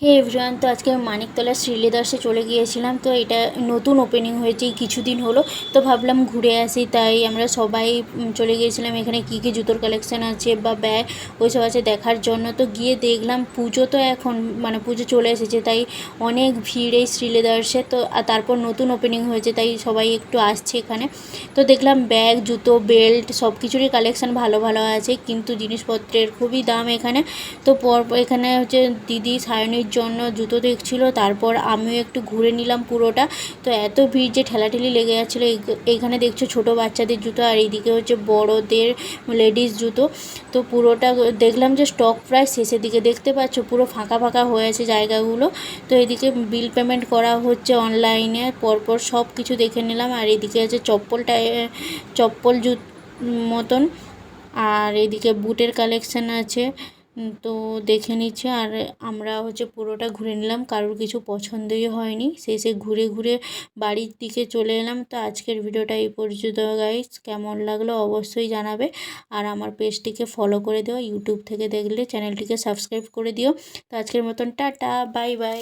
হে everyone, তো আজকে মানিকতলা শ্রীলেদার্সে চলে গিয়েছিলাম। তো এটা নতুন ওপেনিং হয়েছে কিছুদিন হলো, তো ভাবলাম ঘুরে আসি। তাই আমরা সবাই চলে গিয়েছিলাম এখানে কী কী জুতোর কালেকশান আছে বা ব্যাগ ওইসব আছে দেখার জন্য। তো গিয়ে দেখলাম পুজো তো এখন পুজো চলে এসেছে, তাই অনেক ভিড় এই শ্রীলেদার্সে। তো তারপর নতুন ওপেনিং হয়েছে, তাই সবাই একটু আসছে এখানে। তো দেখলাম ব্যাগ, জুতো, বেল্ট সব কিছুরই কালেকশান ভালো ভালো আছে, কিন্তু জিনিসপত্রের খুবই দাম এখানে। তো এখানে হচ্ছে দিদি সায়নীর জন্য জুতো দেখছিল, তারপর আমিও একটু ঘুরে নিলাম পুরোটা। তো এত ভিড় যে ঠেলাঠেলি লেগে যাচ্ছিলো। এইখানে দেখছো ছোট বাচ্চাদের জুতো, আর এইদিকে হচ্ছে বড়দের লেডিস জুতো। তো পুরোটা দেখলাম যে স্টক প্রায় শেষের দিকে, দেখতে পাচ্ছ পুরো ফাঁকা ফাঁকা হয়ে আছে জায়গাগুলো। তো এদিকে বিল পেমেন্ট করা হচ্ছে অনলাইনে, পরপর সব কিছু দেখে নিলাম। আর এদিকে হচ্ছে চপ্পল মতন, আর এদিকে বুটের কালেকশান আছে। তো দেখে নিচ্ছে, আর আমরা হচ্ছে পুরোটা ঘুরে নিলাম। কারোর কিছু পছন্দই হয়নি, শেষে ঘুরে ঘুরে বাড়ির দিকে চলে এলাম। তো আজকের ভিডিওটা এই পর্যন্ত গাইস, কেমন লাগলো অবশ্যই জানাবে। আর আমার পেজটিকে ফলো করে দিও, ইউটিউব থেকে দেখলে চ্যানেলটিকে সাবস্ক্রাইব করে দিও। তো আজকের মতন টাটা, বাই বাই।